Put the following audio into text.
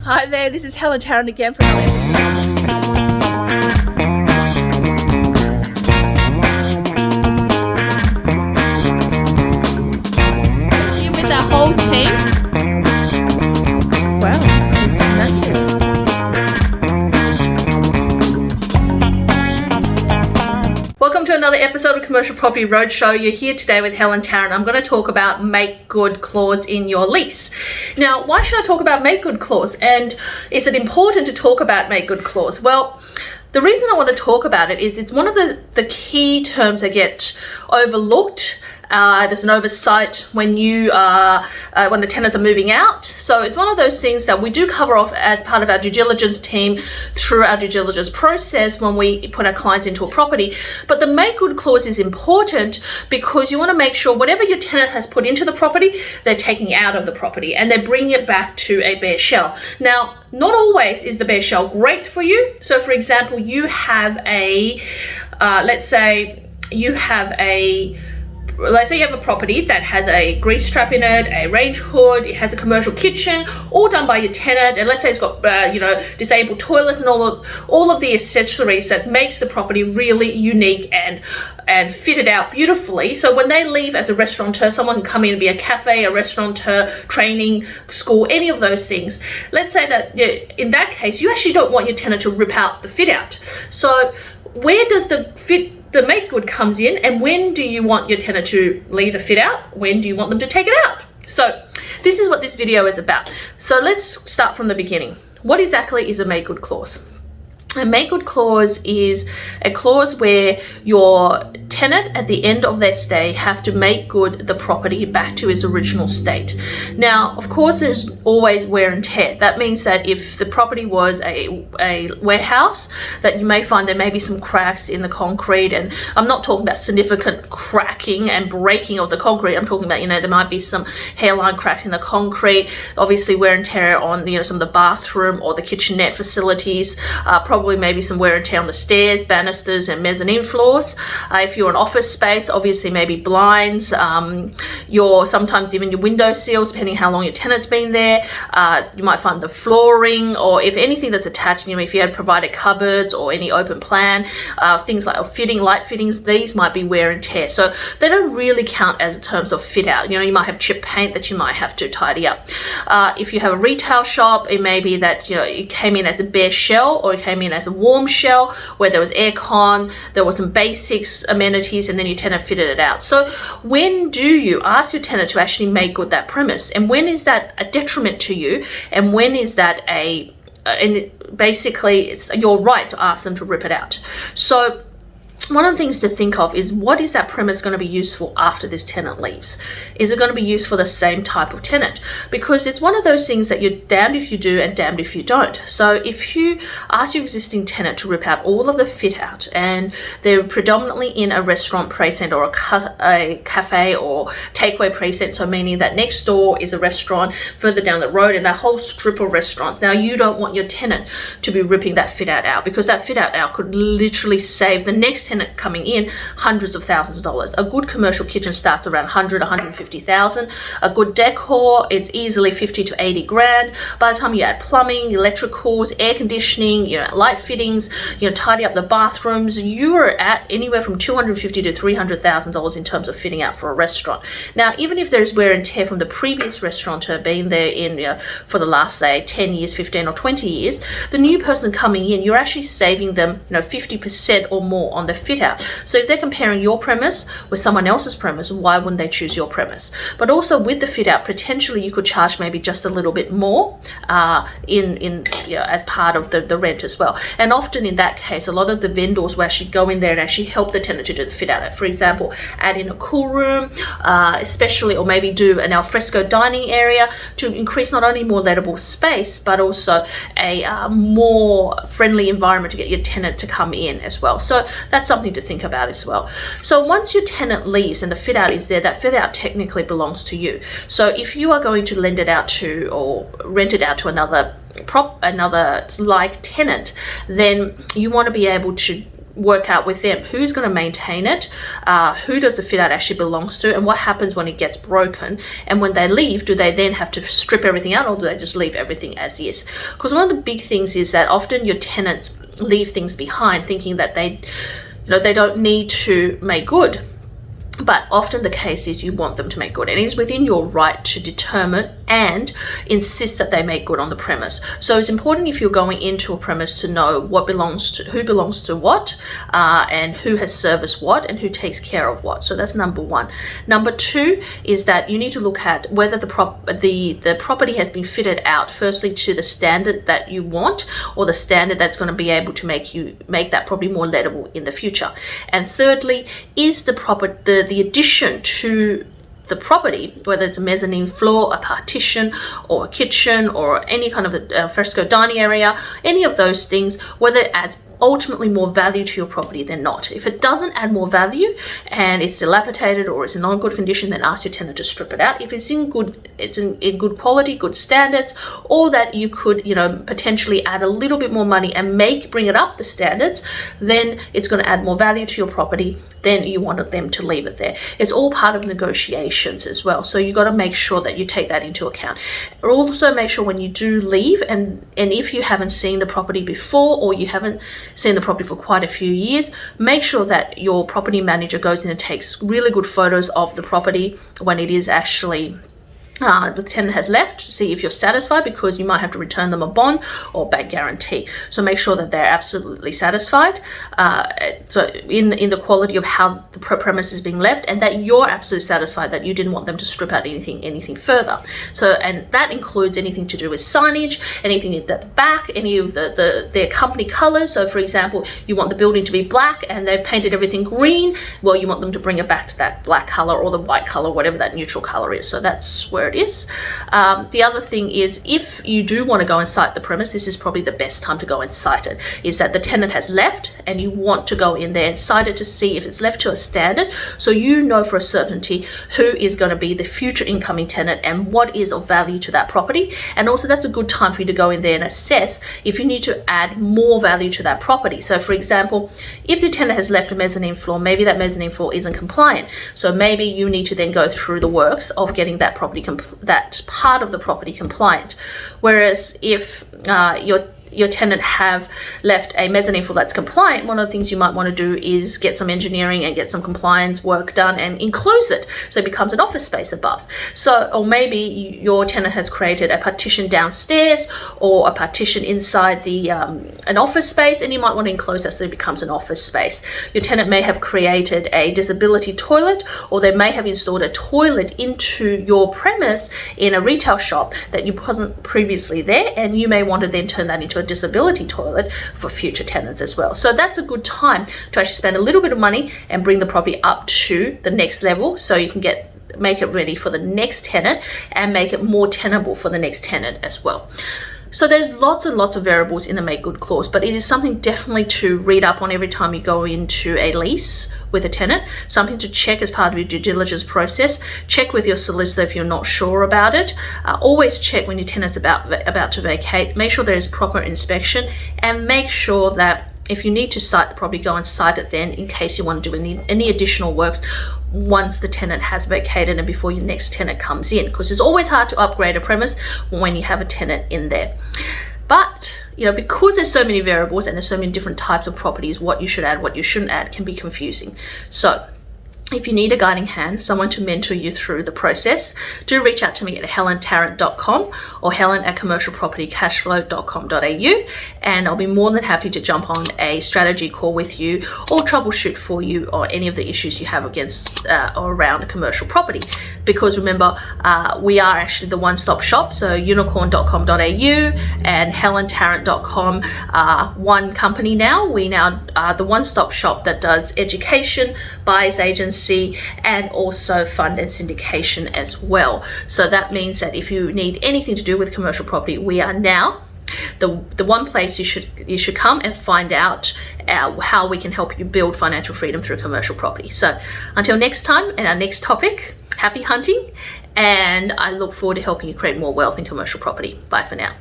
Hi there, this is Helen Tarrant again from LEASE. Here with our whole team. Wow, it's massive. Welcome to another episode of Commercial Property Roadshow. You're here today with Helen Tarrant. I'm going to talk about make good clause in your lease. Now, why should I talk about make good clause? And is it important to talk about make good clause? Well, the reason I want to talk about it is it's one of the key terms that get overlooked. There's an oversight when when the tenants are moving out. So it's one of those things that we do cover off as part of our due diligence team through our due diligence process when we put our clients into a property. But the make good clause is important because you want to make sure whatever your tenant has put into the property, they're taking out of the property and they're bringing it back to a bare shell. Now, not always is the bare shell great for you. So for example, you have let's say you have a property that has a grease trap in it, a range hood, it has a commercial kitchen, all done by your tenant, and let's say it's got disabled toilets and all of the accessories that makes the property really unique and fitted out beautifully. So when they leave as a restaurateur, someone can come in and be a cafe, a restaurateur, training school, any of those things. Let's say that in that case, you actually don't want your tenant to rip out the fit out. So where does the make good comes in, and when do you want your tenant to leave the fit out? When do you want them to take it out? So this is what this video is about. So let's start from the beginning. What exactly is a make good clause? A make good clause is a clause where your tenant at the end of their stay have to make good the property back to its original state. Now, of course, there's always wear and tear. That means that if the property was a warehouse, that you may find there may be some cracks in the concrete, and I'm not talking about significant cracking and breaking of the concrete. I'm talking about, there might be some hairline cracks in the concrete, obviously wear and tear on, some of the bathroom or the kitchenette facilities, probably maybe some wear and tear on the stairs, banisters and mezzanine floors. If you're an office space, obviously maybe blinds, sometimes even your window sills, depending how long your tenant's been there. You might find the flooring, or if anything that's attached, if you had provided cupboards or any open plan, things like light fittings, these might be wear and tear. So they don't really count as terms of fit out. You might have chip paint that you might have to tidy up. If you have a retail shop, it may be that it came in as a bare shell, or it came in as a warm shell where there was aircon, there was some basics amenities, and then your tenant fitted it out. So when do you ask your tenant to actually make good that premise, and when is that a detriment to you, and when is that and basically it's your right to ask them to rip it out? So one of the things to think of is, what is that premise going to be used for after this tenant leaves? Is it going to be used for the same type of tenant? Because it's one of those things that you're damned if you do and damned if you don't. So if you ask your existing tenant to rip out all of the fit out, and they're predominantly in a restaurant precinct or a cafe or takeaway precinct, so meaning that next door is a restaurant, further down the road and that whole strip of restaurants, now you don't want your tenant to be ripping that fit out, because that fit out could literally save the next tenant coming in hundreds of thousands of dollars. A good commercial kitchen starts around 150,000. A good decor, it's easily 50 to 80 grand. By the time you add plumbing, electricals, air conditioning, light fittings, tidy up the bathrooms, you are at anywhere from $250,000 to $300,000 in terms of fitting out for a restaurant. Now, even if there's wear and tear from the previous restaurateur being there for the last, say, 10 years, 15 or 20 years, the new person coming in, you're actually saving them 50% or more on the fit out. So if they're comparing your premise with someone else's premise, why wouldn't they choose your premise? But also with the fit out, potentially you could charge maybe just a little bit more as part of the rent as well. And often in that case, a lot of the vendors will actually go in there and actually help the tenant to do the fit out. For example, add in a cool room, especially, or maybe do an alfresco dining area to increase not only more lettable space, but also a more friendly environment to get your tenant to come in as well. So that's something to think about as well. So once your tenant leaves and the fit out is there, that fit out technically belongs to you. So if you are going to lend it out to or rent it out to another like tenant, then you want to be able to work out with them who's going to maintain it, who does the fit out actually belongs to, and what happens when it gets broken. And when they leave, do they then have to strip everything out, or do they just leave everything as is? Because one of the big things is that often your tenants leave things behind thinking that they don't need to make good. But often the case is you want them to make good, and it is within your right to determine and insist that they make good on the premise. So it's important, if you're going into a premise, to know what belongs to who belongs to what, and who has serviced what, and who takes care of what. So that's number one. Number two is that you need to look at whether the property has been fitted out, firstly to the standard that you want, or the standard that's going to be able to make that property more lettable in the future. And thirdly, is the addition to the property, whether it's a mezzanine floor, a partition, or a kitchen, or any kind of a fresco dining area, any of those things, whether it adds ultimately more value to your property than not. If it doesn't add more value and it's dilapidated or it's in non-good condition, then ask your tenant to strip it out. If it's in good quality, good standards, or that you could potentially add a little bit more money and bring it up the standards, then it's going to add more value to your property. Then you wanted them to leave it there. It's all part of negotiations as well, so you got to make sure that you take that into account. Also make sure when you do leave, and if you haven't seen the property before, or you haven't seen the property for quite a few years, make sure that your property manager goes in and takes really good photos of the property when it is actually the tenant has left, to see if you're satisfied, because you might have to return them a bond or bank guarantee. So make sure that they're absolutely satisfied, so in the quality of how the premise is being left, and that you're absolutely satisfied that you didn't want them to strip out anything further. So, and that includes anything to do with signage, anything at the back, any of their company colors. So for example, you want the building to be black and they've painted everything green, well, you want them to bring it back to that black color or the white color, whatever that neutral color is. So that's where it is. The other thing is, if you do want to go and site the premise, this is probably the best time to go and site it, is that the tenant has left and you want to go in there and site it to see if it's left to a standard, so you know for a certainty who is going to be the future incoming tenant and what is of value to that property. And also that's a good time for you to go in there and assess if you need to add more value to that property. So for example, if the tenant has left a mezzanine floor, maybe that mezzanine floor isn't compliant, so maybe you need to then go through the works of getting that property that part of the property compliant. Whereas if your tenant have left a mezzanine floor that's compliant, one of the things you might want to do is get some engineering and get some compliance work done and enclose it so it becomes an office space above. So, or maybe your tenant has created a partition downstairs or a partition inside the an office space, and you might want to enclose that so it becomes an office space. Your tenant may have created a disability toilet, or they may have installed a toilet into your premise in a retail shop that wasn't previously there, and you may want to then turn that into a disability toilet for future tenants as well. So that's a good time to actually spend a little bit of money and bring the property up to the next level, so you can make it ready for the next tenant and make it more tenable for the next tenant as well. So there's lots and lots of variables in the make good clause, but it is something definitely to read up on every time you go into a lease with a tenant, something to check as part of your due diligence process. Check with your solicitor if you're not sure about it. Always check when your tenant's about to vacate. Make sure there is proper inspection, and make sure that if you need to site the property, go and site it then, in case you want to do any additional works once the tenant has vacated and before your next tenant comes in, because it's always hard to upgrade a premise when you have a tenant in there. But because there's so many variables and there's so many different types of properties, what you should add, what you shouldn't add can be confusing. So if you need a guiding hand, someone to mentor you through the process, do reach out to me at helentarrant.com or helen@commercialpropertycashflow.com.au, and I'll be more than happy to jump on a strategy call with you or troubleshoot for you on any of the issues you have against or around a commercial property. Because remember, we are actually the one-stop shop, so unicorn.com.au and helentarrant.com are one company now. We now are the one-stop shop that does education, buyers agency, and also fund and syndication as well. So that means that if you need anything to do with commercial property, we are now the one place you should come and find out how we can help you build financial freedom through commercial property. So until next time and our next topic, happy hunting, and I look forward to helping you create more wealth in commercial property. Bye for now.